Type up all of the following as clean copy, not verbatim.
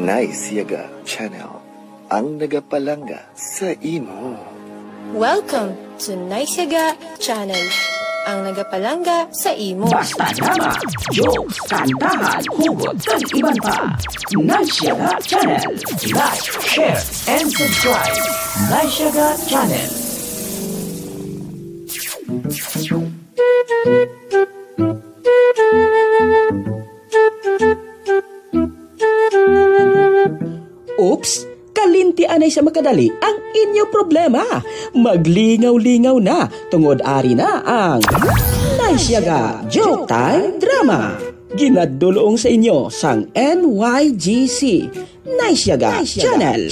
Nice Yaga Channel, ang nagapalanga sa imo. Welcome to Nice Yaga Channel, ang nagapalanga sa imo. Basta drama, jokes, kantahan, hugot, at iban pa. Nice Yaga Channel. Like, share, and subscribe. Nice Yaga Channel. Oops! Kalintian ay sa makadali ang inyo problema. Maglingaw-lingaw na, tungod ari na ang Nice Yaga Joke Time Drama. Ginadulong sa inyo sang NYGC Nice Yaga Channel.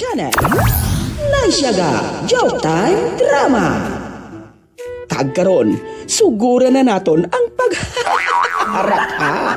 Nice Yaga Joke Time Drama. Kagkaron, sugura na naton ang pagharap ha.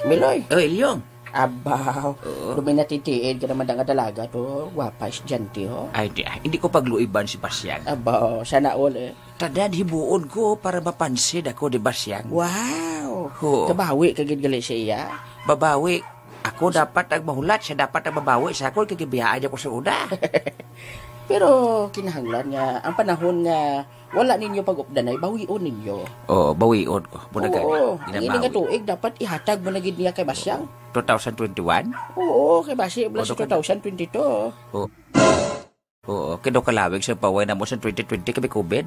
Miloy. Oh, Ilyong. Abaw. Dumi natitiid ka naman ang dalaga to. Wapa, estudyante ho. Ay, hindi ko pagluiban si Basyang. Abaw, sana all eh. Tadad hibuon ko para mapansin ako di Basyang. Wow. Oo. Kabawi kagid gali siya. Babawi. Ako dapat ang mahulat, siya dapat ang babawi. Sa ako, kagibiyaan ako sa una. Pero kinahanglan nga, ang panahon nga, wala ninyo pag-updanay, bawion ninyo. Oo, bawion ko. Oo, hindi nga tuig, dapat ihatag mo na gid niya kay Basyang. 2021? Oo, kay Basyang, sa 2022. Oo, kino kalawig sa paway na mo sa 2020 kami COVID.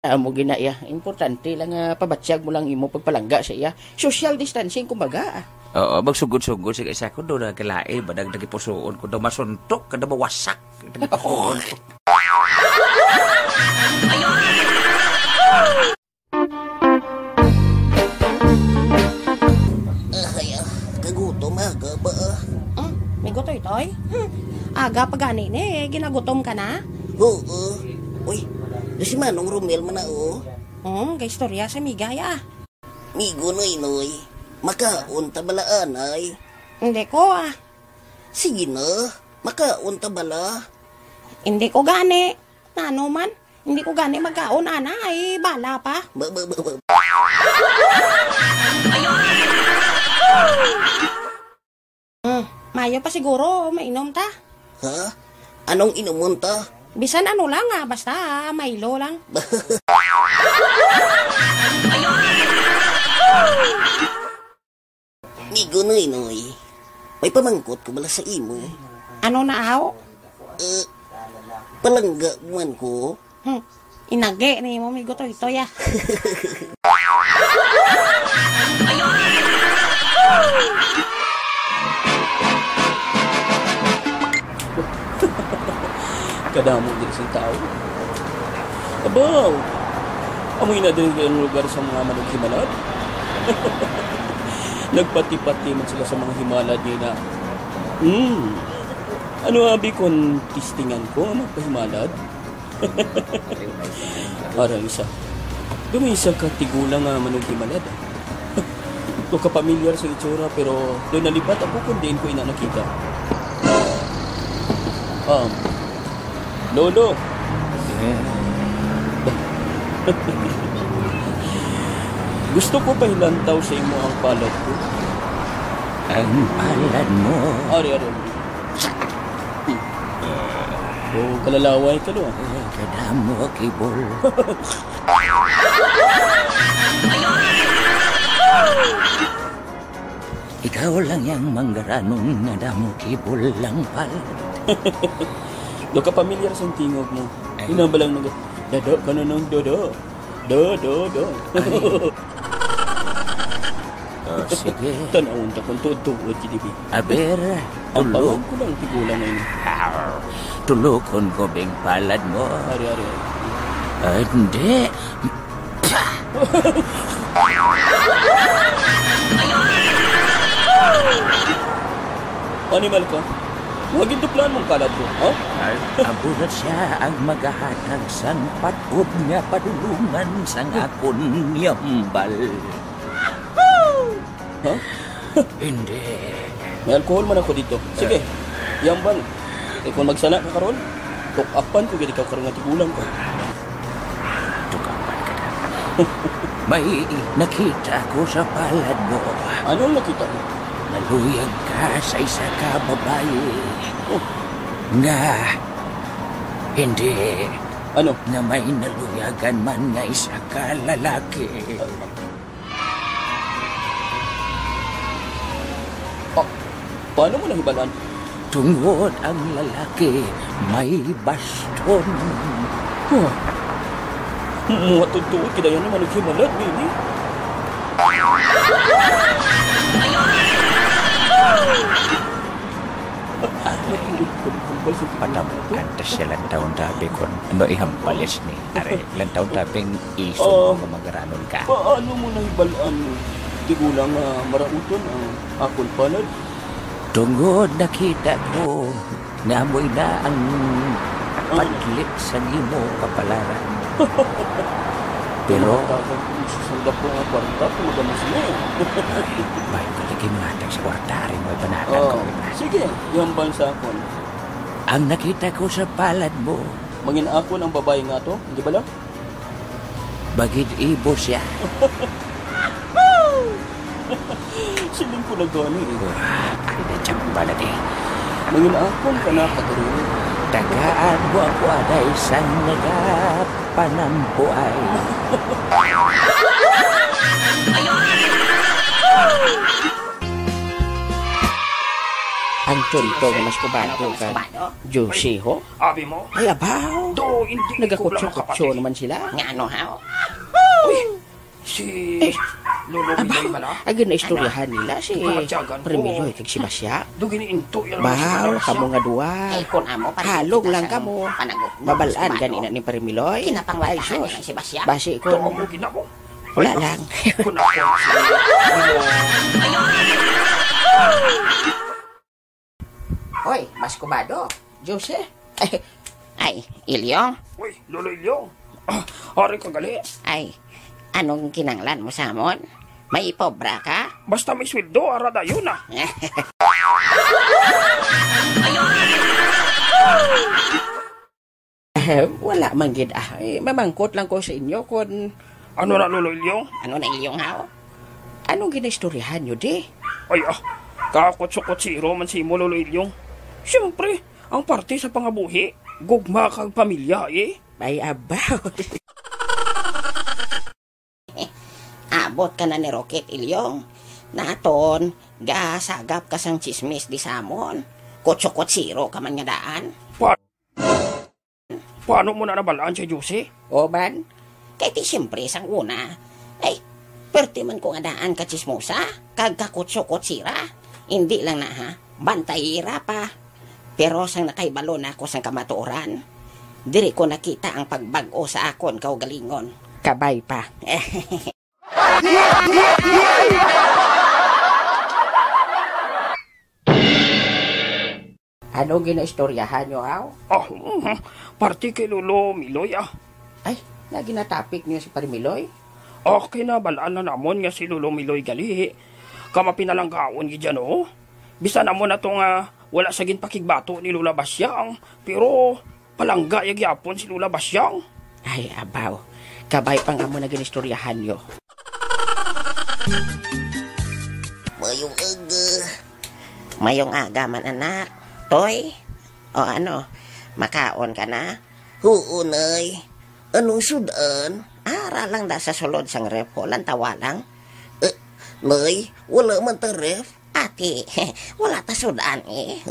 Mo ginaya, importante lang pabatsyag mo lang imo pagpalangga sa iya. Social distancing kumbaga. Oo, magsugod-sugod sa isa ko doon nagkalain, badang nagipusoon ko daw masuntok, kada mawasak. Nagipusoon ko. Kagutom aga ba? May gutoy, toy? Aga pa gani ni, ginagutom ka na? Oo. Uy, si Manong Romel man na o. Kay istorya sa migaya. Migo noy. Makaon ta balaan ay. Hindi ko Sige na, makaon ta bala. Hindi ko gani. Nano man? Hindi ko gani magkaon, ana, ay bala pa. Mayo pa siguro, mainom ta. Ha? Anong inumon ta? Bisan ano lang basta Milo lang. Migo noy. May pamangkot ko bala sa imo. Ano na aw? Palangga man ko. Inage ni mo migo to ito ya. Kadamo din sa tao. Abaw! Amoy na din ang lugar sa mga managhimalad. Nagpati-pati man sila sa mga himalad nila. Ano abi kung tistingan ko ang magpahimalad? Para isa. Dumisa ka tigulang nga managhimalad. Ito ka pamilyar sa itsura pero doon nalipat ako kung diin ko ina nakita. Lolo. Gusto ko pa hilantaw sa imo ang palad ko. Ang palad mo? Ari. Kalalaway ka doon. Kadamo, kibol. Ikaw lang yang manggaranon na damo kibol lang palad. Do ka pamilyar sa tingog mo. Inabalang nag dado ka na ng dodo. Do. Sige. Tanawon ta kung tuod GDP. Aber, Ang pawag ko lang tigulang ngayon. Tulukon ko bing palad mo. Ari. Hindi. Animal ka? Huwag intuplan mong palad ko, ha? Abunat siya ang maghahatag sang patod nga padulungan sang akon yambal. Ha? Hindi. May alkohol man ako dito. Sige, yambal. Kung magsana ka karon, Tukapan ko gini ka karong nga tigulang ko. Tukapan ka na. May nakita ko sa palad mo. Anong nakita mo? Naluyag ka sa isa ka babae. Nga, hindi. Ano? Na may naluyagan man nga isa ka lalaki. Paano mo nahibalan? Tungod ang lalaki may baston. Mga tutuot, kaya naman naghimalan, Mini. Panamukan ta siya lang taon tabi kon ano ihampalis ni are lang taon tabing iso mo magaranon ka. Paano mo nahibalan? Tigulang marauton ang akon palad. Tungod nakita ko na amoy na ang padlit sa imo kapalaran. Pero susundap ko ang kwarta, tumagamas mo. may paligim matag sa kwarta rin mo'y panatag ko. Sige, yung bansa akon. Ang nakita ko sa palad mo, Mangin akon ang babae nga to, hindi ba lang? bagid ibo siya. Siling ko na gani eh. Ay na tiyang balad eh. Mangin akon ka na katarin. Tagaan mo ako aday sang nagapanampuay. Ang tunto nga mas kubato ka. Josie ho? Abi mo? Ay abaw. Do, hindi Nagakutso-kutso naman sila. Nga ano ha? Si Lolo Miloy man ah. Agad na istoryahan nila si Pamatyagan ko. Premiloy kag si Basya. Dugin into yan. Bahaw, kamo nga duwa. Ay, kung amo, Halog lang kamo. Babalaan ganina ni Premiloy. Kinapangwala Ay, sus. si Basya. Basi ko. Ito mo ginamo. Wala lang. Kung ako Hoy, mas kubado. Jose. Ay, Ilyong. Uy, Lolo Ilyong. Hari ka gali. Ay, anong kinanglan mo sa amon? May ipobra ka? Basta may sweldo, arada yun ah. Wala man gid mamangkot lang ko sa inyo kung Ano na Lolo Ilyong? Ano na Ilyong ha? anong ginaistoryahan nyo di. Ay kakot-sukot-siro man si mo Lolo Ilyong. Siyempre, ang parte sa pangabuhi, gugma kang pamilya eh. Ay abaw. Abot ka na ni Rocket Ilyong. Naton, gasagap ka sang chismis di samon. Kutsukot-siro ka man nga daan. Paano mo na nabalaan si Jose? O ban? Kaya ti siyempre sang una. Ay, perte man ko nga daan ka chismosa. Kag kakutsukot-sira. Hindi lang na ha. Bantayira pa. Pero sang nakaibalo na ako sang kamatuoran. Diri ko nakita ang pagbago sa akon kaugalingon. Kabay pa. Ano ginaistoryahan nyo, aw? Parte kay Lolo Miloy ah. Ay, lagi na topic niyo si Parimiloy. Okay na, balaan na namon nga si Lolo Miloy gali. Kama pinalanggaon gidyan oh. Bisa namon na to nga wala sa ginpakigbato ni Lola Basyang. Pero palangga yagyapon si Lola Basyang. Ay, abaw. Kabay pa nga mo na ginistoryahan nyo. Mayong aga man anak. Toy, o ano, makaon ka na? Oo, nay. Anong sudan? Ara lang da sa sulod sang ref ko, lantawa lang. Nay, wala man ta ref. Ati, wala ta sudan eh.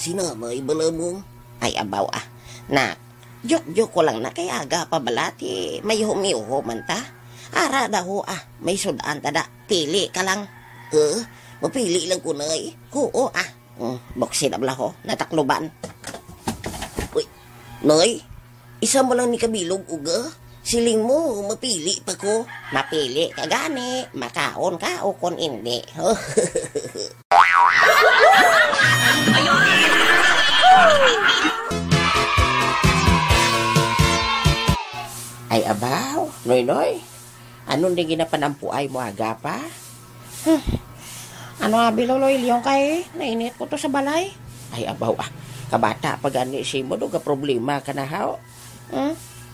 Sinamay bala mo. Ay, abaw ah. Nak, joke ko lang na kaya aga pa balati. May humiuho man ta. Ara daw ah, may sudan tada. Pili ka lang. Mapili lang ko, nay. Oo ah. Buksin abla ho, natakluban. Uy, nay, isa mo lang ni kabilog uga. Siling mo, mapili pa ko. Mapili ka gani, makaon ka o kon hindi. Ay, abaw. Noy-noy. Anong di ginapanampuay mo aga pa? Ano nga Lolo Ilyong kay? Nainit ko to sa balay. Ay abaw kabata pag ani si mo do ka problema ka na haw.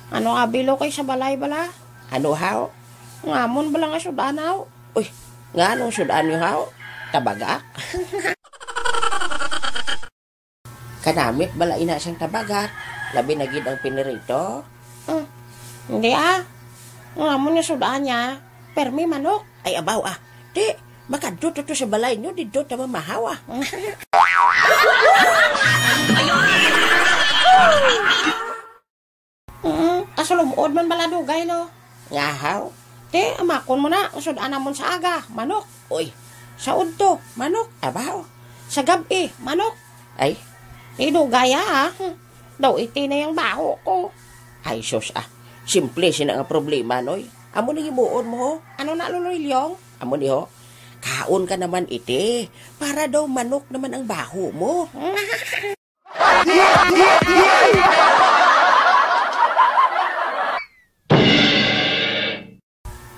Ano nga Bilo kay sa balay bala? Ano haw? Ngamon bala nga sudanaw. Uy, nga anong sudan yung haw? Tabagak? Kanamit bala ina siyang tabagak. Labi na gid ang pinirito. Hindi Ngamon nga sudan niya. Permi manok. Ay abaw Di, makadto to sa balay nyo, dito ta mamahaw Kasulumod man bala dugay no. Nga haw? Di, amakon mo na. Usod anamon sa aga, manok. Uy, Sa udto, manok. abaw. Sa gabi, manok. Ay, Dugaya Daw iti na yung baho ko. ay sus Simple sina nga problema noy. Amo ni himuon mo ho. Ano na Lolo Ilyong? Amo ni ho. Kaon ka naman iti. Para daw manok naman ang baho mo.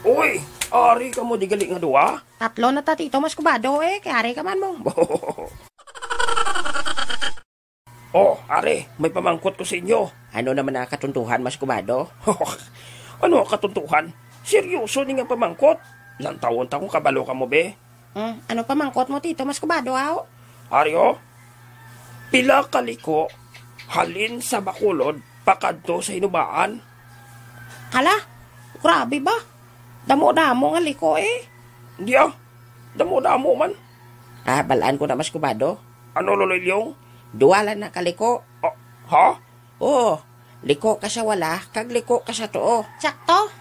Uy, ari ka mo di gali nga duwa? Tatlo na tatito mas kubado kaya ari ka man mo. Oh, ari, may pamangkot ko sa inyo. Ano naman ang katuntuhan mas kumado? Ano ang katuntuhan? Seryoso ni nga pamangkot? Ilang taon kabalo ka mo be? Ano pa mangkot mo tito mas kubado aw? Ari pila kaliko halin sa Bacolod pakadto sa Hinubaan. Hala, grabe ba? Damo-damo nga liko Hindi damo-damo man. Balaan ko na mas kumado. Ano Lolo Ilyong? Duwalan na kaliko. Ha? Oo, liko ka sa wala, kag liko ka sa too. Sakto?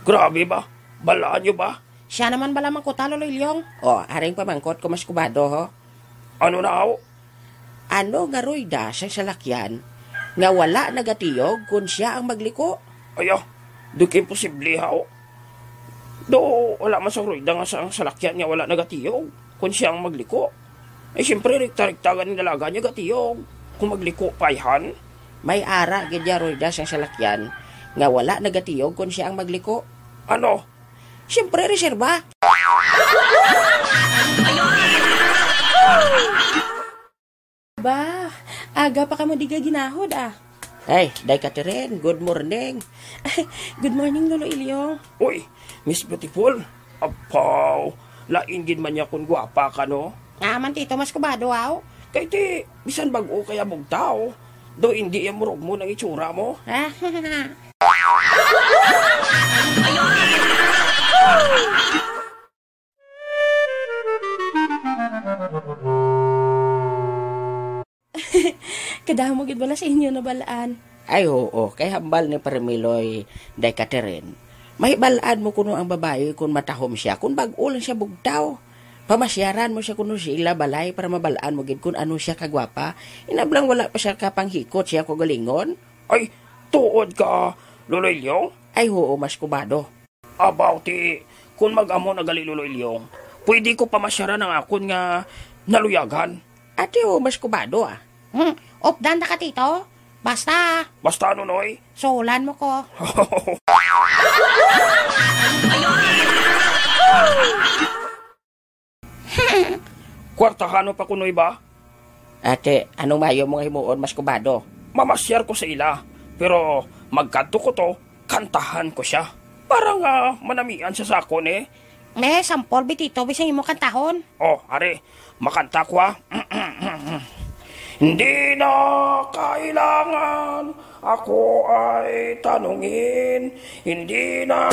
Grabe ba? Balaan nyo ba? Siya naman bala mangkota Lolo Ilyong. Haring pamangkot ko mas kumado ho. Ano na ako? Ano nga royda sa salakyan nga wala nagatiyog kung siya ang magliko? Di ka imposible Do, wala man sa ruida nga sa salakyan nga wala nagatiyog kung siya ang magliko. Siyempre, rikta-riktagan ng dalaga niya gatiyog kung magliko payhan. May ara gidya royda sa salakyan nga wala nagatiyog kung siya ang magliko. Ano? Siyempre, reserba. Ba, aga pa ka mo di ka ginahod Ay, Day Catherine, good morning. Good morning Lolo Ilyong. Uy, Miss Beautiful. Apaw, lain gid man niya kung gwapa ka no. Man tito mas kubado aw. Kay ti, bisan bago kaya bugtaw. Do hindi yung murog mo ng itsura mo. Kadamo gid wala sa inyo na balaan. Ay, oo, kay hambal ni Parmiloy, Day Catherine. May balaan mo kuno ang babae kung matahom siya, kung bago lang siya bugtaw. Pamasyaran mo siya kuno sila balay para mabalaan mo gid kung ano siya kagwapa. Inablang wala pa siya kapanghikot siya ko galingon. Ay, tuod ka, Lolo Ilyong? Ay, oo, mas kubado. About kung mag-amo na gali Lolo Ilyong, pwede ko pamasyaran ang akon nga naluyagan. Ate, oo, mas kubado Opdan na ka tito. Basta, Basta Noy. sulan mo ko. Kwartahan mo pa kunoy ba? Ate, anong mayo mong himuon mas kubado? Mamasyar ko sa ila, pero magkanto ko to, kantahan ko siya. Parang manamian siya sa akon May sampol bitito bisang imo kantahon. Are, makanta ko Hindi na kailangan ako ay tanungin. Hindi na...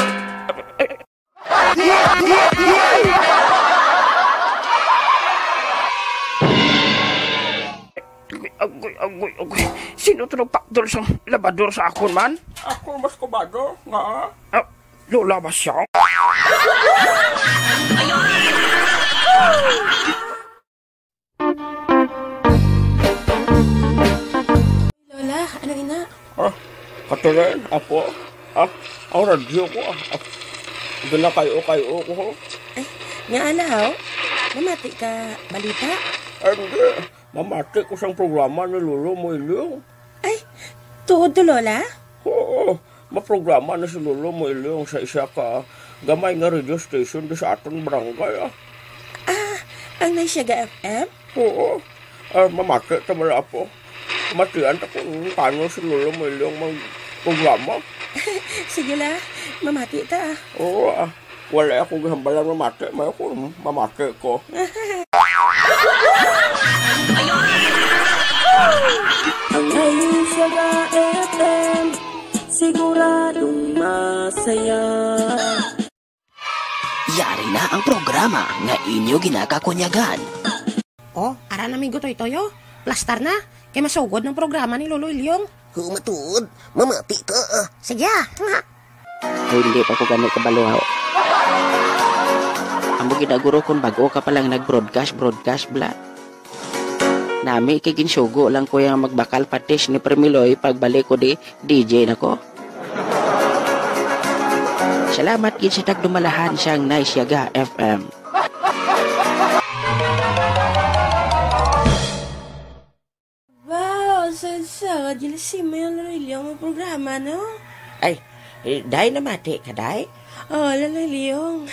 Agoy. Sino ito nagpakdol sa labador sa akon man? Ako mas kubado nga. Lola ba siya? Lola, ano ina? Catherine, ako. Ang radyo ko. Doon na kayo ko. Nga alaw, namati ka balita? Hindi. mamati ko sang programa ni Lolo Moilyong. Ay, tuod to, Lola? Oo, maprograma na si Lolo Moilyong sa isa ka gamay nga radio station di sa aton barangay. Ang Naisyaga FM? Oo, mamati ta mala po. Matian ta kung paano si Lolo Moilyong mag-programa. Sige la, mamati ta. Oo, wala akong gambalang mamati. May ako mamati ko. Ang Naisyaga FM, siguradong masaya. Yari na ang programa nga inyo ginakakunyagan. Oh, ara namin gutoy-toyo. Plastar na. Kaya masugod ng programa ni Lolo Ilyong. Humatod, mamati ka. Sige ah. Ay, hindi pa ko ganit kabalo. Amo ginaguro kung bago ka palang nag-broadcast bla. Nami kikinsugo lang ko yung magbakal patis ni Premiloy pagbalik ko di DJ na ko. Salamat gid sa tagdumalahan siyang Naisyaga FM. Wow, sa jelasin mo yung Lolo programa, no? Ay, dahil namati ka, dahil? Oh, Lolo Ilyong.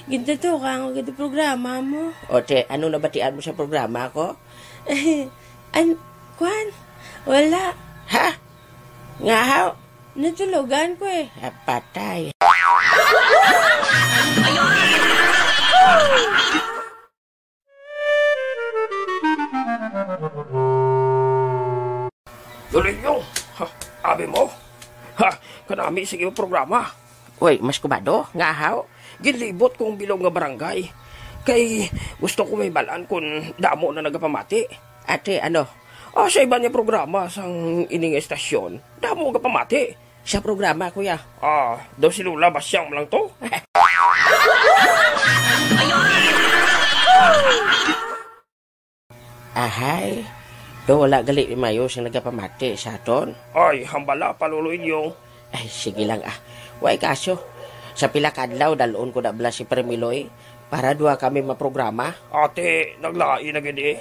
Ginto to ka ang ganda programa mo. O, te, ano nabatian mo sa programa ko? Kwan? Wala. Ha? Ngahaw? Natulugan ko eh. Patay. Lolo, abi mo. Kanami sige programa. Uy, mas kubado? Ngahaw? Ginlibot kong bilog nga barangay. Kay gusto ko may balaan kung damo na nagapamati. Ate, ano? Sa iba niya programa sang ining estasyon, damo nga pamati. Sa programa, kuya? Daw si Lula Basyang lang to. Ahay, do wala gali mayo siyang nagapamati sa aton. Ay, hambala pa Lolo Ilyong. Ay, sige lang Way kaso, sa pila kadlaw dalon ko dabla si Premiloy para duha kami maprograma. Ate, naglain na gini.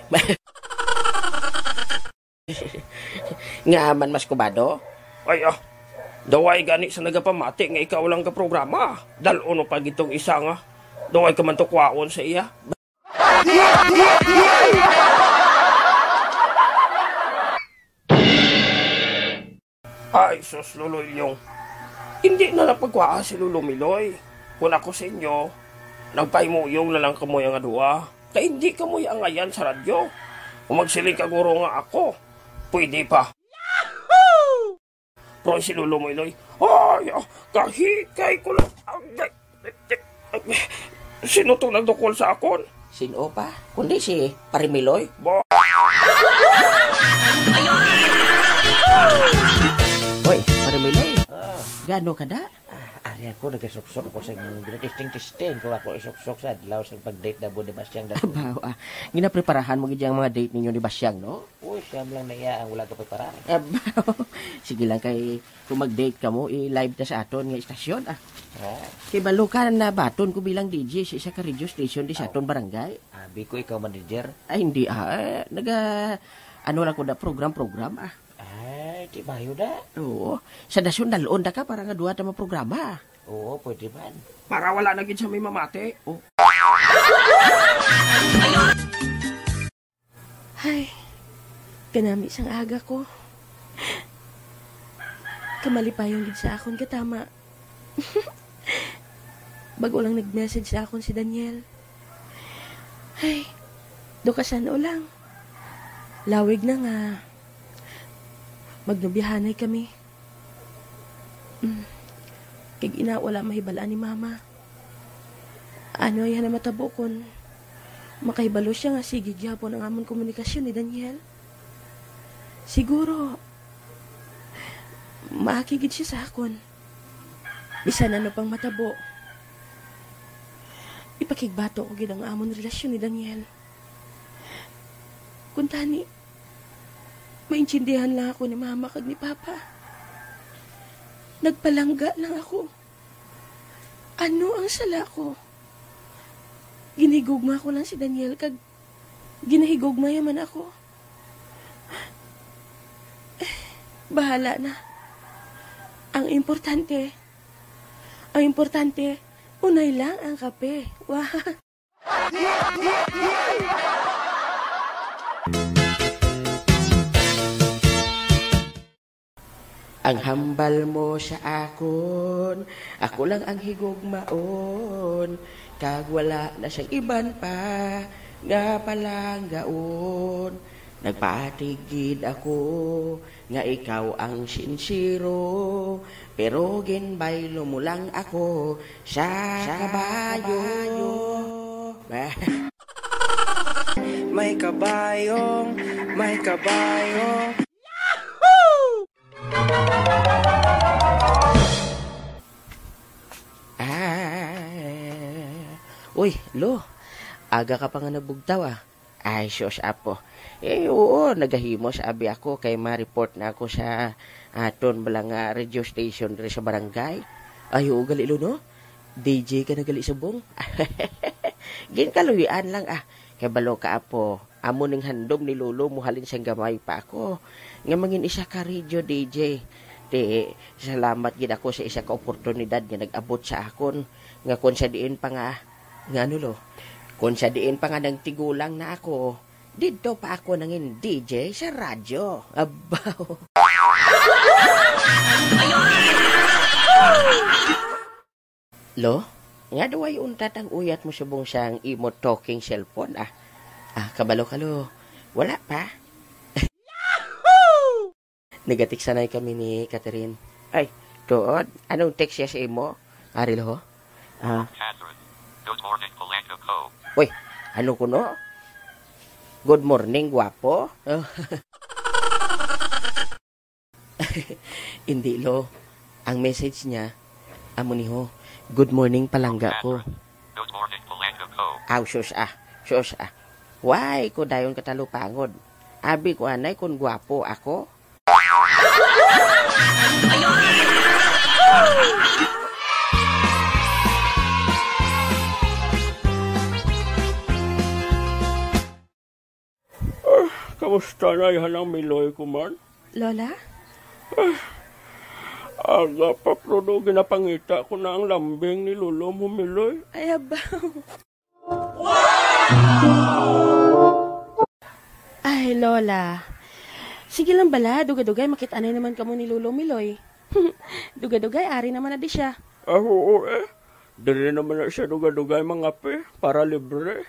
Nga man mas kubado? Ay, daway gani sa nagapamati nga ikaw lang ka programa. Dalon pa gitong isa nga. Daway ka man tukwaon sa iya. Ay, sus, Lolo Ilyong. Hindi na napagwaa si Lolo Miloy. Kung ako sa inyo, nagpaimuyong na lang kamoy ang adua. Kaya hindi kamoy ang ngayan sa radyo. Kung magsiling kaguro nga ako, pwede pa. Yahoo! Pero si Lolo Miloy, ay, kahikay ko lang. Sino itong nagdukol sa akon? Sino pa? Kundi si Parimiloy. Hoy, Parimiloy. Gano ka da? Ari ako nagasuksok ko sa testing kung ako isuksok sa adlaw sa pag-date na ni Basyang. Abaw, ginapreparahan mo gid ang mga date ninyo ni Basyang, no? Uy, siyam lang na iya ang wala ka preparahan. Abaw, sige lang kay kung mag-date ka mo, i-live ta sa aton nga istasyon, Kay balukan na baton ko bilang DJ sa isa ka radio station di sa aton barangay. Abi ko ikaw manager? Ay, hindi, ano lang ko na program, Ay, di ba yun na? Oo. Sa dasyon dalon da ka para nga duha ta mo programa. Oo, pwede man. Para wala na gid sa may mamate. Ay, kanami sang aga ko. Kamalipayong gid sa akon katama. Bago lang nag-message sa akon si Daniel. Ay, do ka sana lang. Lawig na nga. Magnubihanay kami. Kag ina wala mahibalaan ni mama. Ano yan na matabo kon makahibalo siya nga sige gyapon ang amon komunikasyon ni Daniel. Siguro maakigid siya sa akon. Bisan ano pang matabo. Ipakigbato ko gid ang amon relasyon ni Daniel. Kuntani, maintindihan lang ako ni mama kag ni papa. Nagpalangga lang ako. Ano ang sala ko? Ginihigugma ko lang si Daniel kag ginahigugma yaman ako. Bahala na. Ang importante, unay lang ang kape. Wah. Ang hambal mo sa akon, ako lang ang higugmaon, kag wala na siyang iban pa, nga palang gaon. Nagpatigid ako, nga ikaw ang sinsiro, pero ginbaylo mo lang ako sa kabayo. May kabayong, may kabayo. Uy, lo, aga ka pa nga nabugtaw Ay, sus apo. Oo, nagahimo sa abi ako kay ma-report na ako sa aton balang radio station diri sa barangay. Ay, oo, gali lo, no? DJ ka na gali subong. Ginkaluyan lang kay balo ka apo. Amo ning handom ni Lolo muhalin siyang gamay pa ako. Nga mangin isa ka radio DJ. Di, salamat gid ako sa isa ka oportunidad nga nag-abot sa akon. Nga kun sa diin pa nga lo. Kun sa diin pa nga nang tigulang na ako, dito pa ako nangin DJ sa radyo. Abaw. Lo, nga duway untat ang uyat mo subong siyang imo talking cellphone kabalo ka lo. Wala pa. Negatik sanay kami ni Catherine. Ay, tuod, anong text siya sa imo? Ari lo? Catherine, good morning, Palangga Co. Uy, ano kuno? Good morning, guwapo. Hindi lo. Ang message niya, amo ni ho, good morning, Palangga ko. Good morning, Palangga Co. Aw, sus. Why ko dayon katalupangod? Abi ko anay kung guwapo ako. Kamusta na yan ang Miloy ko man? Lola? Aga pa, pero ginapangita ko na ang lambing ni Lolo mo, Miloy. Ay, abaw. Ay, Lola. Sige lang bala, dugay-dugay, makitanay naman kamo ni Lolo Miloy. Dugay-dugay, ari naman na di siya. Oo Dili naman na siya dugay-dugay mga pe, para libre.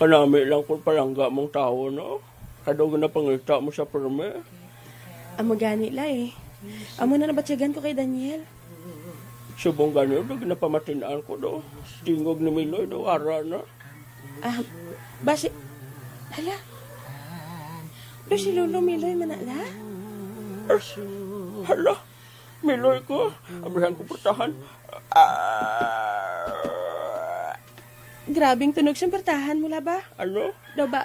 Kanami lang kung palangga mong tao, no? Kadog na pangita mo sa perme. Amo gani la Amo na nabatsyagan ko kay Daniel. Subong ganyan, na pamatinaan ko do. Tingog ni Miloy do, ara na. Basi, hala, do si Lolo Miloy manala? Hala, Miloy ko, abrihan ko putahan. Grabing tunog siyang pertahan mula ba? Ano? Daw ba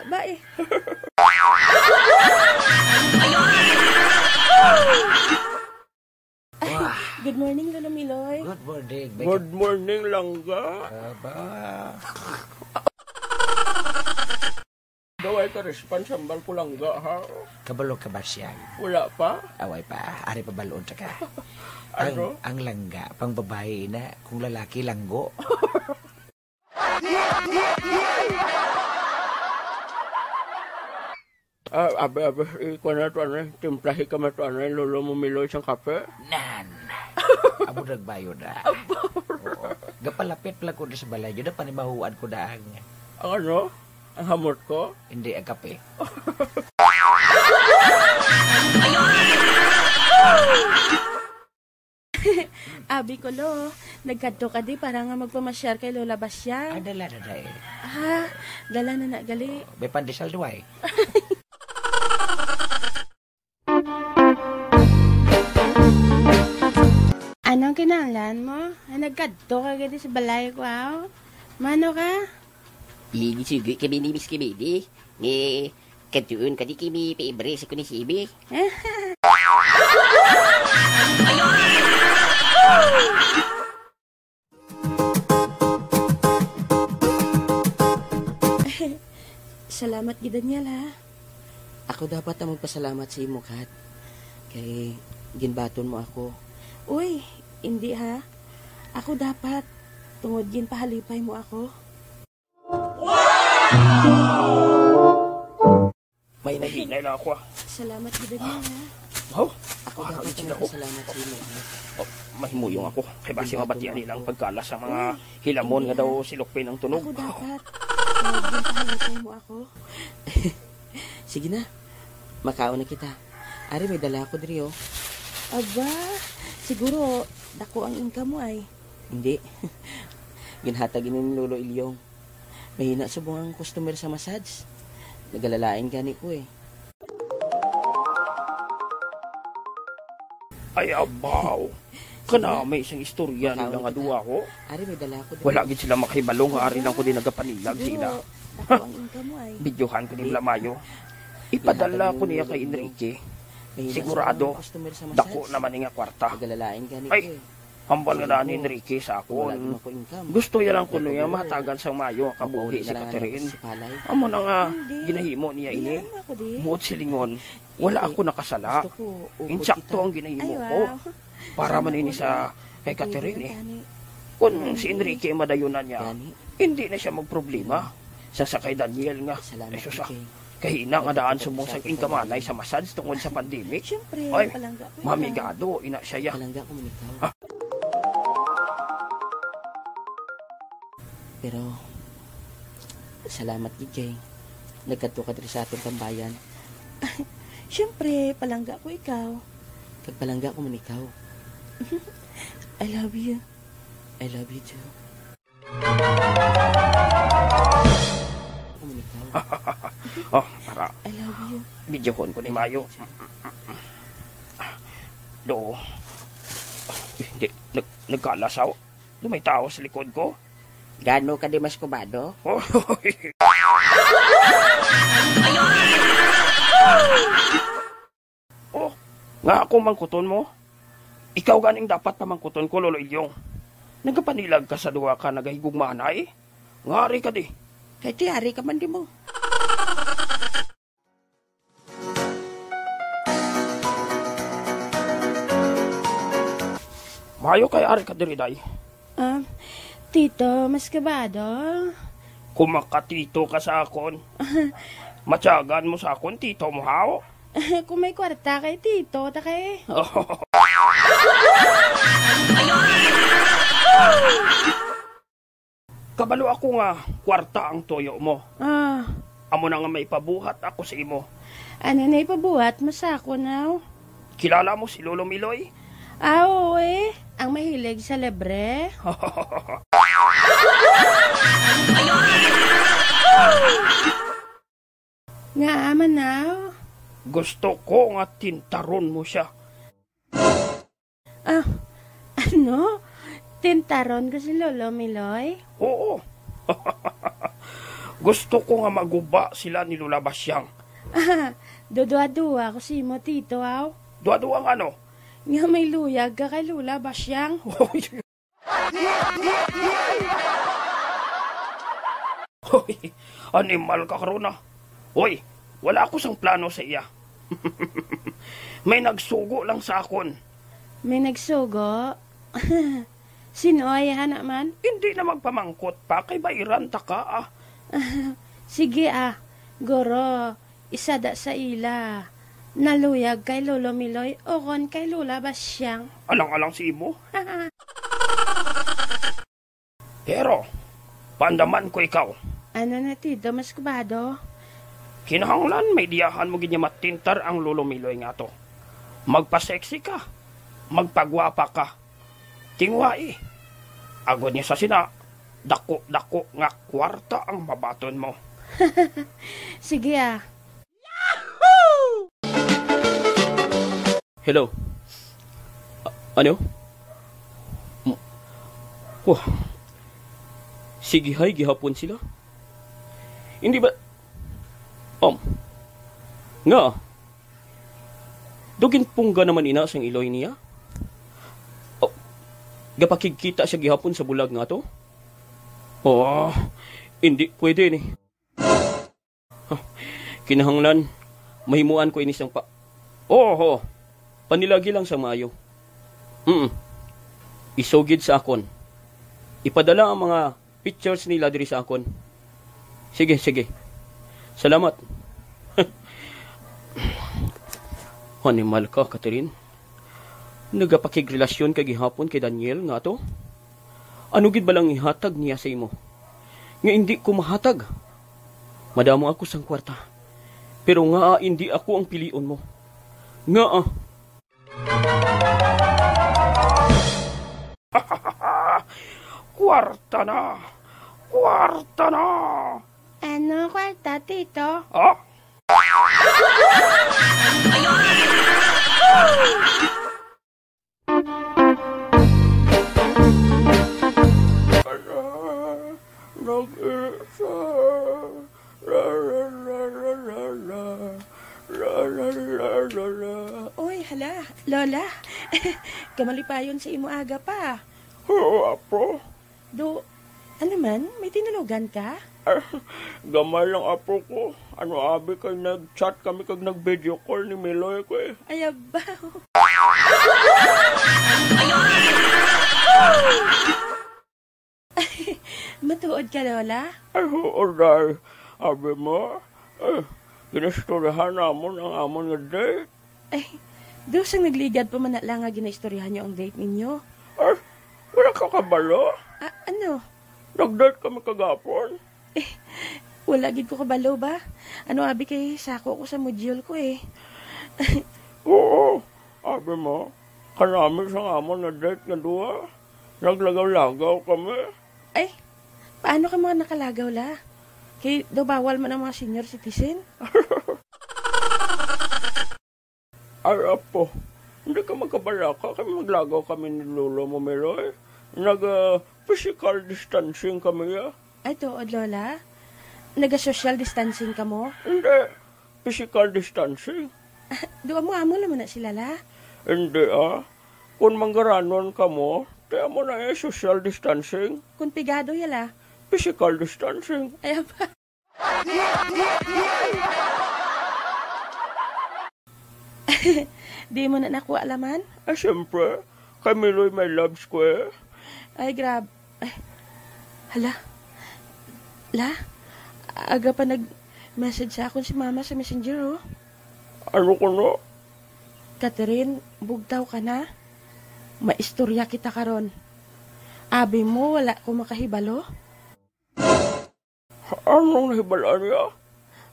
Good morning, Lolo Miloy. Good morning. Good morning, Langga. Daway ka responsable ko, Langga, ha? Kabalo ka ba siya? Wala pa? Away pa. Ari pa baloon ta ka. Ano? Ang langga, pang babae na, kung lalaki, langgo. Abe, ikaw na ito, timplahi ka na ito, Lolo mo Miloy siyang kape? Nan! Abo nagbayo na. Gapalapit pala ko na sa balay, yun na panimahuan ko na ang ano? Ang hamot ko? Hindi, ang kape. Abi ko lo, nagkadto ka di para nga magpamasyar kay Lola Basyang. Dala na eh. Dala na gali. May pandesal duway. Anong kinahanglan mo? Nagkadto ka gadi sa balay ko, Mano ka? Sige kami ni Miss Kimidi. Katuon ka di kami paibre sa kunisibi. Salamat gid Daniel ha. Ako dapat na magpasalamat sa imo, Kat. Kay ginbaton mo ako. Uy, hindi ha. Ako dapat. Tungod gin pahalipay mo ako. May nahinay na ako. Salamat gid Daniel ha. Oh, Ako dapat na magpasalamat sa imo, ha. oh, mahimuyong ako. Kay basi mabatian nilang pagkalas sa mga hilamon nga daw silukpin ang tunog. Ako dapat. Tungod gin pahalipay mo ako. Sige na. Makaon na kita. Ari, may dala ako diri, oh. Aba, siguro dako ang income mo ay. Hindi. Ginhatag ni Lolo Ilyong. Mahina sa buong customer sa massage. Nagalalain gani ko eh. Ay, abaw. Kana may isang istorya nila nga duwa ko. Ari, may dala ako diri. Wala gid sila makahibalong. Ari lang ko din nagapanilag sila. Dako ang income mo ay. Videohan ko ni Lamayo. Ipadala ko niya kay Enrique. Sigurado, dako naman nga kwarta. Nagalalain gani ko Ay, eh. hambal nga na ni Enrique sa Wala akon. din ako income. Gusto niya lang ko niya matagan sa Mayo kabuhi si Catherine. Amo na nga ginahimo niya ini. Ako di. Buot silingon, wala ako nakasala. Insakto ang ginahimo ko. Para man ini sa kay Catherine eh. Kung si Enrique madayunan niya, hindi na siya magproblema. Sa kay Daniel nga. Ay susa. Kahina nga daan sumong sa ingkamanay sa massage tungod sa pandemic. Siyempre, Ay, palangga ko. mamigado, ina siya ya. Palangga ko manikaw. Pero, salamat gid nagkadto ka diri sa atong tambayan. Siyempre, palangga ko ikaw. Kag palangga ko man ikaw. I love you. I love you too. Oh, para I love you. videohon ko ni Mayo. Do. Hindi, nagkalasaw. May tao sa likod ko. Gano ka di mas kubado? Oh, nga ako mangkuton mo. Ikaw ganing dapat na mangkuton ko, Lolo Ilyong. Nagapanilag ka sa duwa ka nagahigugmana eh. Ngari ka di. Kay tiyari ka man di mo. Mayo kay ari ka diri day. Tito, mas kabado. Kumakatito ka sa akon. Matyagan mo sa akon, tito mo hao. Kung may kwarta kay Tito, takay. Kabalo ako nga, kwarta ang toyo mo. Amo na nga may pabuhat ako sa imo. Ano na ipabuhat mo sa ako now? Kilala mo si Lolo Miloy? Oo eh, ang mahilig sa libre. Nga aman now? Gusto ko nga tintaron mo siya. Ano? Tintaron ko si Lolo Miloy? Oo. Gusto ko nga maguba sila ni Lola Basyang. Dudwa-dua ko si mo, Tito, aw. Dua-dua nga ano? Nga may luyag ka kay Lola Basyang. Hoy, animal ka karon ah. Hoy, wala ako sang plano sa iya. May nagsugo lang sa akon. May nagsugo? Sino ay naman? Hindi na magpamangkot pa, kay bairan ta ka ah. Sige Goro, isada sa ila. Naluyag kay Lolo Miloy o kon kay Lola Basyang. Alang-alang si Imo. Pero, pandaman ko ikaw. Ano na Tito, mas kubado? Kinahanglan may diyahan mo ginya matintar ang Lolo Miloy nga to. Magpa-sexy ka. Magpagwapa ka. Tingwai. Agod niya sa sina. Dako-dako nga kwarta ang mabaton mo. Sige Yahoo! Hello. Ano? Wah. Sige hay, gihapon sila. Hindi ba... Nga. Dugin pungga naman ina sang iloy niya. Gapakikita siya gihapon sa bulag nga to. Hindi pwede ni. Kinahanglan, mahimuan ko inis ng Oo, panilagi lang sa mayo. Isugid sa akon. Ipadala ang mga pictures nila diri sa akon. Sige. Salamat. Animal ka, Catherine. Nagapakigrelasyon kay gihapon kay Daniel nga to? Ano gid ba lang ihatag niya sa imo? Nga hindi ko mahatag. Madamo ako sang kwarta. Pero nga hindi ako ang pilion mo. Nga Kwarta na! Ano kwarta, tito? Uy, hala, Lola. Kamalipayon sa imo aga pa. Oo, apo. Ano man? May tinulugan ka? Gamay lang apo ko. Ano abi kay nag-chat kami kag nag-video call ni Miloy ko eh. Ay, abaw. Matuod ka, Lola? Ay, oo, dahil. Abi mo, ginisturihan namon ang amon nga date. Ay, dosang nagligad pa man na lang nga ginaistoryahan niyo ang date ninyo. Ay, wala ka kabalo? Ano? Nag-date kami kagapon. Wala gid ko kabalo ba? Ano abi kay sako ko sa module ko eh. Oo, abi mo, kanami sa amon nga date nga duha. Naglagaw-lagaw kami. Ay, paano ka mga nakalagaw la? Kay daw bawal man ang mga senior citizen? Ay, apo, hindi ka magkabalaka. Kami maglagaw kami ni Lolo mo, Meloy. Nag-physical distancing kami, ya. Ay, tuod, Lola? Nag-social distancing ka mo? Hindi, physical distancing. Doon mo amo naman na sila, la? Hindi, Kung manggaranon ka mo, kaya mo na social distancing. Kung pigado, yala? Physical distancing. Ay, ba? Di mo na nakuha alaman? Ay, siyempre. Kay Miloy may loves ko eh. Ay, grab. Ay, hala. La, aga pa nag-message sa akin si Mama sa messenger, oh. Ano ko no? Catherine, bugtaw ka na? Maistorya kita karon. Abi mo, wala ko makahibalo? Anong nahibalaan niya?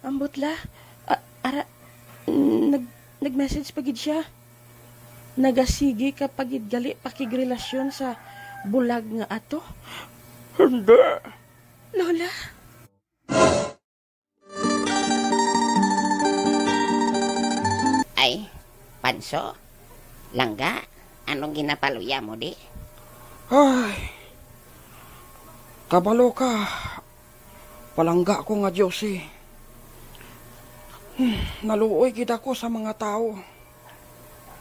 Ambot la. Nag-message pagid siya. Nagasigi ka pagid gali pakigrelasyon sa bulag nga ato. Hindi. Lola. Ay, Panso, Langga, anong ginapaluya mo di? Ay, kabalo ka. Palangga ko nga Diyos eh. Naluoy kita ko sa mga tao.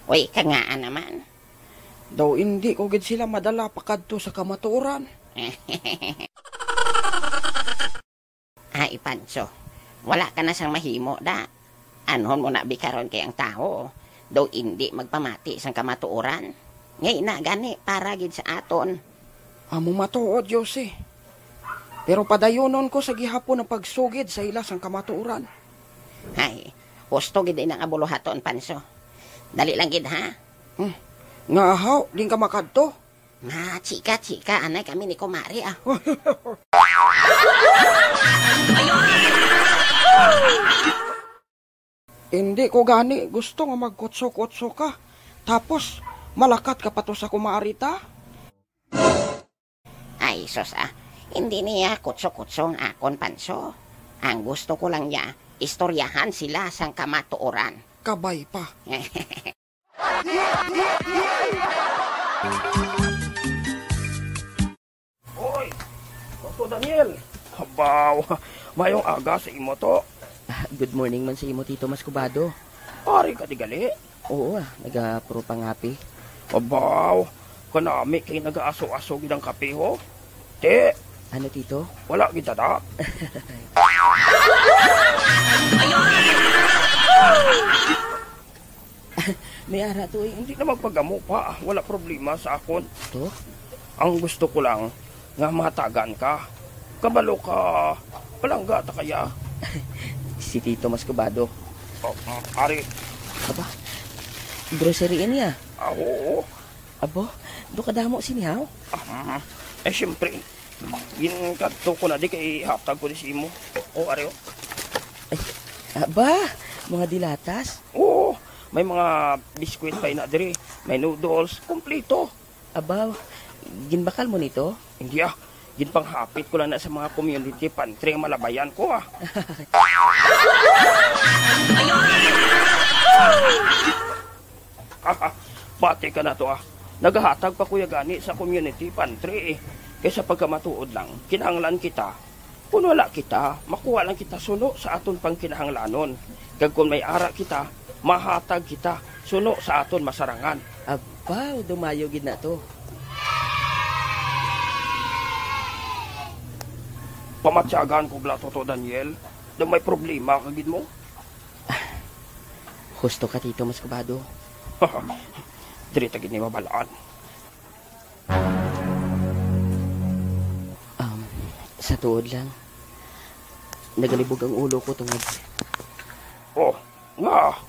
Uy, kangaan naman. Daw hindi ko gid sila madala pakadto sa kamatuoran. Ay, Panso, wala ka na sang mahimo da. Anon mo na bikaron kay ang tao. Daw hindi magpamati sang kamatuoran. Ngay na gani para gid sa aton. Amo matuod Diyos eh. Pero padayonon ko sa gihapon ang pagsugid sa ila sang kamatuoran. Ay, husto gid ang abuluhaton, Panso. Dali lang gid ha. Nga ahaw, din ka makadto. Nga, chika, anay kami ni Kumari ah. Hindi ko gani, gusto nga magkutso-kutso ka. Tapos, malakat ka pa to sa Kumari ta. Ay, sos hindi niya kutso-kutso ang akon, Panso. Ang gusto ko lang niya, istoryahan sila sang kamatuoran. Kabay pa. Hoy, Dr. Daniel. Habaw, mayong aga sa imo to. Good morning man sa imo, Tito Mascubado. Ari ka di gali? Oo, nag-apro pangapi. Habaw, kanami kay nag-aaso-aso gidang kape ho. Te, Ano, Tito? Wala kita na. May ara to eh. Hindi na magpagamo pa. Wala problema sa akon. To? Ang gusto ko lang nga matagan ka. Kabalo ka. Palangga ta kaya. Si Tito Mascobado. Ari. Aba, grocery niya. Oo. Abo, do kadamo sinihaw? Siyempre. Ginkadto ko na di kay hatag ko di si imo. O, ari o. Aba, mga dilatas? Oo. May mga biskwit pa ina diri. May noodles. Kompleto. Aba, ginbakal mo nito? Hindi ginpanghapit ko lang na sa mga community pantry ang malabayan ko Pati ka na to Naghahatag pa kuya gani sa community pantry Kaysa pagkamatuod lang, kinahanglan kita. Kung wala kita, makuha lang kita suno sa aton pang kinahanglanon. Kag kung may ara kita, mahatag kita suno sa aton masarangan. Aba, dumayo gid na to. Pamatyagan ko blato to, Daniel. Na may problema kagid mo. Husto ka, Tito Mascobado. Diri tagid ni mabalaan. Sa tuod lang, nagalibog ang ulo ko tungod. Oh, nga.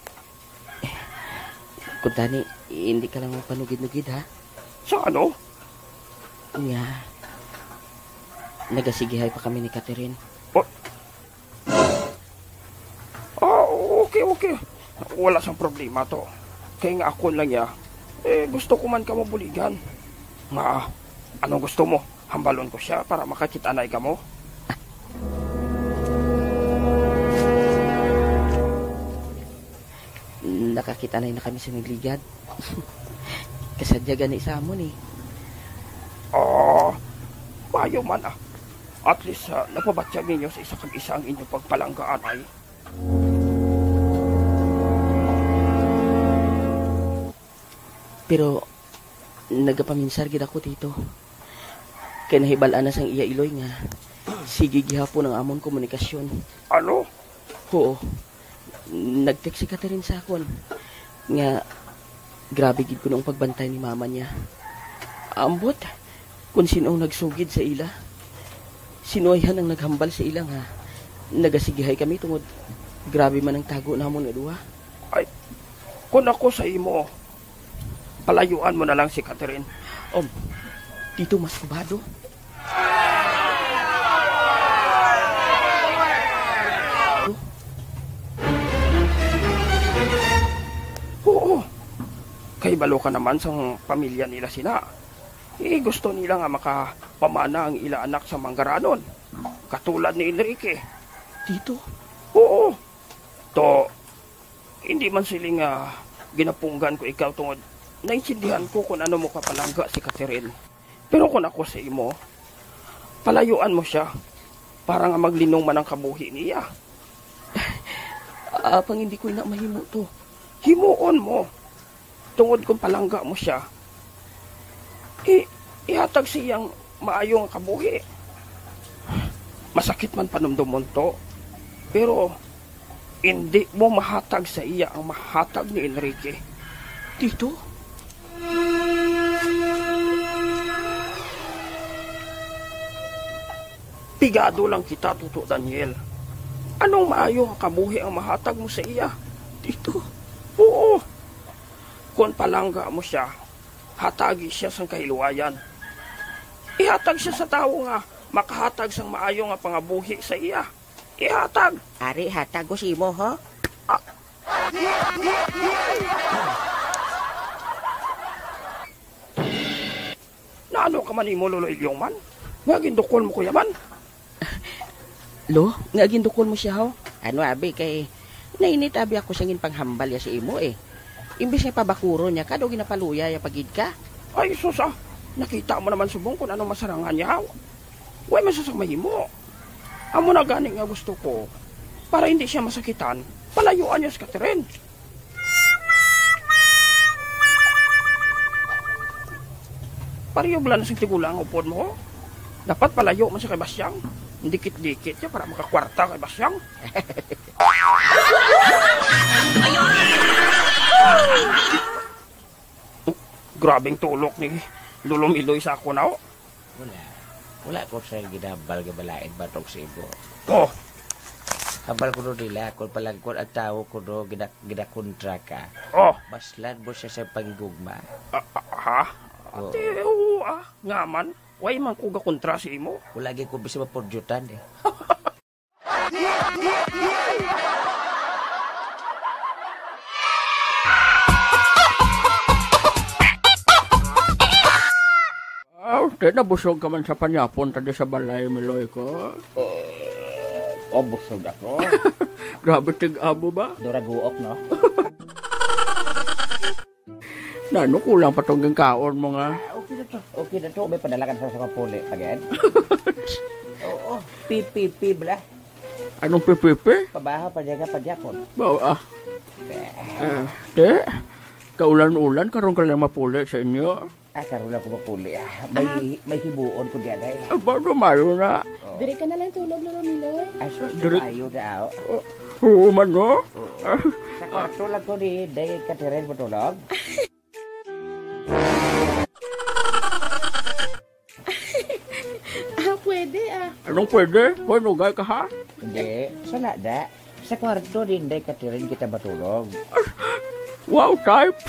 Kung tani, hindi ka lang panugid-nugid, ha? Sa ano? Nga. Nagasigihay pa kami ni Catherine. Okay. Wala sang problema to. Kaya nga ako lang gusto ko man ka mabuligan. Nga, anong gusto mo? Hambalon ko siya para makakitanay ka mo. Nakakitanay na kami sa nagligad. Kasadyagan na isa mo ni. Bayo man At least napabatyag ninyo sa isa kag isa ang inyong pagpalanggaan ay. Pero nagapaminsar gid ako, Tito. Kaya nahibalaan na sang iya iloy nga sige gihapon ang amon komunikasyon. Ano? Oo. Nag-text si Catherine sa akon nga grabe gid ko nung pagbantay ni mama niya. Ambot kung sino ang nagsugid sa ila. Sinuayhan ang naghambal sa ila nga nagasigihay kami tungod grabe man ang tago namon nga duha. Ay, kung ako sa imo, palayuan mo na lang si Catherine. Tito Mascobado. Oo. Kay balo ka naman sa pamilya nila sina. Gusto nila nga makapamana ang ila anak sa manggaranon. Katulad ni Enrique. Tito? Oo. To, hindi man siling ginapunggan ko ikaw tungod naintindihan ko kung ano mo kapalangga si Catherine. Pero kung ako sa imo, palayuan mo siya para nga maglinong man ang kabuhi niya. Pang hindi ko na mahimo to. Himuon mo. Tungod kung palangga mo siya, ihatag siyang maayong kabuhi. Masakit man panumdumon to, pero hindi mo mahatag sa iya ang mahatag ni Enrique. Tito? Pigado lang kita, Tuto Daniel. Anong maayong kabuhi ang mahatag mo sa iya? Tito? Oo. Kung palangga mo siya, hatagi siya sa kahiluwayan. Ihatag siya sa tao nga makahatag sang maayong nga pangabuhi sa iya. Ihatag. Ari, hatag ko si mo, ho? Naano ka man imo, Lolo Ilyong man? Ngagindukol mo kuya man? Lo, ngagindukol mo siya, ho? Ano, abi, kay nainit abi ako siyang panghambal ya si imo, Imbis nga pabakuro niya, kado ginapaluya ya pagid ka. Ay, susa. Nakita mo naman subong kung anong masarangan niya. Huwag masasamahin mo. Amo na gani nga gusto ko. Para hindi siya masakitan, palayuan niya si Catherine. Pariyog lang na sing tigulang upod mo. Dapat palayo man siya kay Basyang. Dikit-dikit siya para makakwarta kay Basyang. Grabing tulok ni Lolo Miloy sa ako na. Wala ko sa ginabal gabalain batong sa ibo. Oh. Habal ko doon nila, kung palagkot ang tao ko doon, ginakontra ka. Oh. Baslan mo siya sa pagigugma. Ha? Ate, nga man. Way man ko gakontra si imo. Lagi ko bisa mapurjutan eh. Nabusog ka man sa panyapon tadi sa balay, Miloy ko. Busog ako. Grabe tig-abo ba? Duraguok, no? Nano, kulang pa itong kaon mo nga. Okay na to. May padalakan sa kapuli. Again? Oo. Pipipi, bala. Anong pipipi? Pabaha, padyaga, padyakon. Bawa, kaulan-ulan, karoon ka lang mapuli sa inyo. Karoon lang ko mapuli. May hibuon ko diyan eh. Aba, lumayo na. Diri ka na lang tulog, Lolo Miloy. Asos, ayaw na. Oo man, no? Sa kwarto lang ko ni Day Catherine matulog. Pwede Anong pwede? Hoy, nugay ka ha? Hindi. Sana da. Sa kwarto din Day Catherine kita matulog. Wow, type!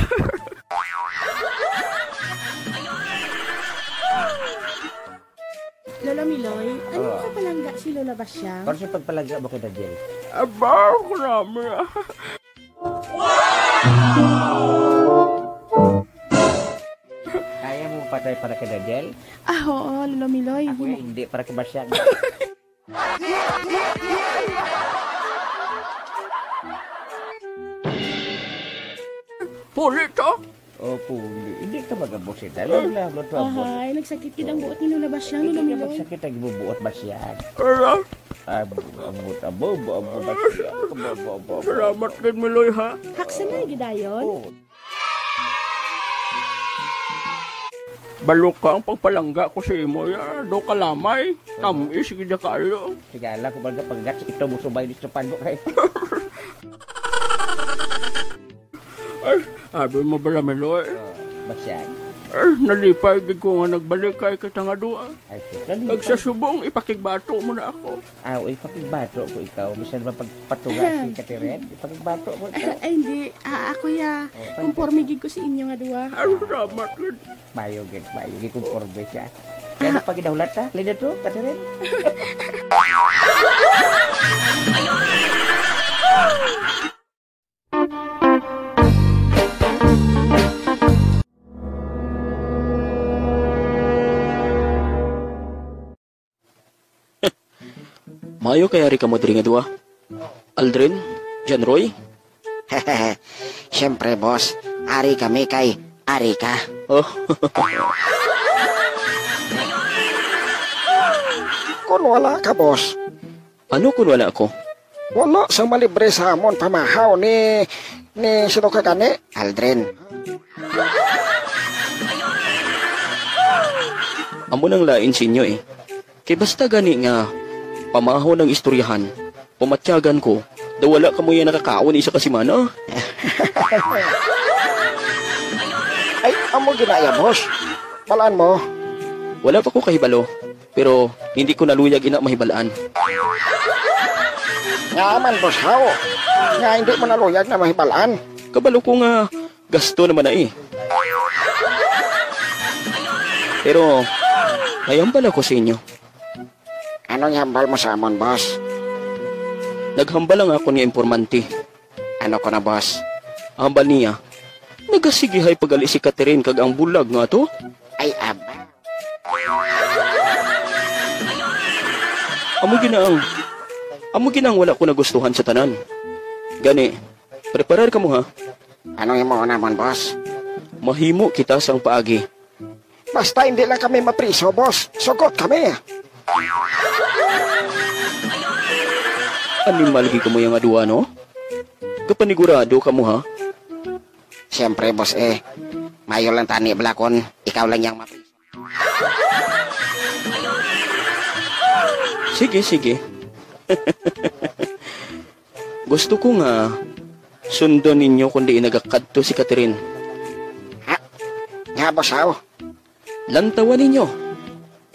Lola Miloy, ano ka palangga si Lola Basyang? Para sa pagpalagya mo kay Daniel. Aba, marami Kaya mo patay para kay Daniel? Oo, Lola Miloy. Ako hindi para kay Basyang. Puli to? Puli. Hindi ka magabusin. Alam lang, luto ang buot. Ay, nagsakit kitang buot ni Lola Basyang, Lola Hindi ka Miloy. magsakit ang ibubuot Basyang. Abo, Basyang. Salamat din, Miloy, ha? Haksan na, gidayon. Balok ka ang pagpalangga ko sa imo. Do kalamay. Tamis, sige na kayo. Sigala ko baga paggat ito mo subay dito pando kay. Ay, sabi mo ba namin, Loy? Basyang. Nalipay, gid ko nga nagbalik kay katangado. Ay, nagsasubong, ipakigbato mo na ako. Ipakigbato ko ikaw. Bisan ba pagpatuga si Catherine? Ipakigbato mo ikaw. Ay, hindi. Ako ya. Conforme gid ko si inyo nga duwa. Salamat, gid. Mayo gid, conforme siya. Kaya pag idahulat ta, lida to, Catherine. Mayo kaya rin ka mo diri nga duwa? Aldrin? John Roy? Siyempre, boss. Ari kami kay Ari ka. Oh. Kung wala ka, boss. Ano kung wala ako? Wala sa malibre sa amon pamahaw ni sino ka gani? Aldrin. Amo nang lain sa inyo eh. Kay basta gani nga pamahaw ng istoryahan, pumatyagan ko, daw wala ka mo yan nakakaon isa kasimana. Ay, amo ginaya, boss. Balaan mo. Wala pa ko kahibalo, pero hindi ko naluyag ina mahibalaan. Nga man, boss, how? Nga hindi mo naluyag na mahibalaan. Kabalo ko nga, gasto naman na eh. Pero, nayambal ako sa inyo. Anong hambal mo sa amon, boss? Naghambal lang ako ni informante. Ano ko na, boss? Hambal niya, nagasigihay pagali si Catherine kag ang bulag nga to. Ay, aba. Amo ginang wala ko nagustuhan sa tanan. Gani, preparar ka mo ha. Anong imo naman, boss? Mahimo kita sang paagi. Basta hindi lang kami mapriso, boss. Sugot kami. Animal gi kamo yung aduwa, no? Kapanigurado ka mo ha? Siyempre, boss Mayo lang tani balakon. Ikaw lang yang mapriso. Sige, sige. Gusto ko nga sundon ninyo kundi nagakadto si Catherine. Ha? Nga, boss, haw? Lantawan ninyo.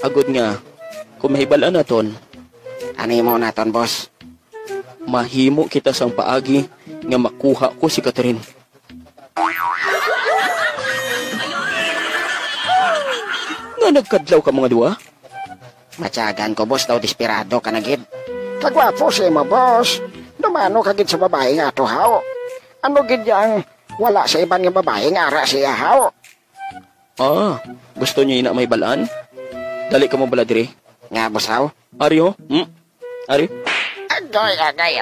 Agod nga, kung mahibalaan naton. Ano mo naton, boss? Mahimo kita sang paagi nga makuha ko si Catherine. Nga nagkadlaw ka mga duwa? Matyagan ko, boss, daw desperado ka na gid. Kagwapo siya mo, boss. Dumano ka gid sa babae nga to, haw? Ano gid yang wala sa iban nga babae nga ara siya, haw? Ah, gusto niyo ina may balaan? Dali ka mo bala diri. Nga, boss, haw? Ari ho? Ari? Agay.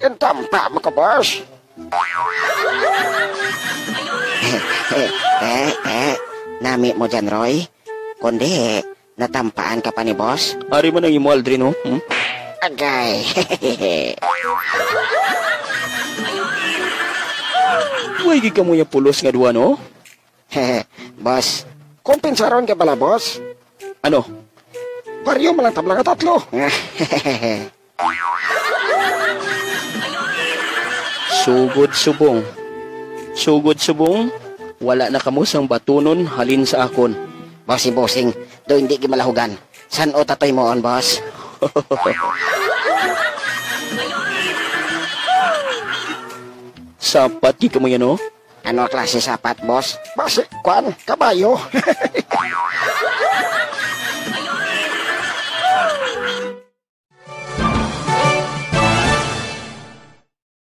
Yung tampa mo ka, boss. Nami mo dyan, Roy? Kundi, natampaan ka pa ni boss? Ari man ang imo Aldrin, ho? Agay. Huwag ka mo yung pulos nga duwa, no? Boss, kumpensaron ka pala, boss? Ano? Pariyo mo lang tabla ka tatlo. Sugod subong. Sugod subong, wala na kamo sang batunon halin sa akon. Bossing, do hindi gimalahugan. San o tatoy mo on, boss? Sapat di ka mo yan, no? Ano klase sapat, boss? Boss, kwan, kabayo.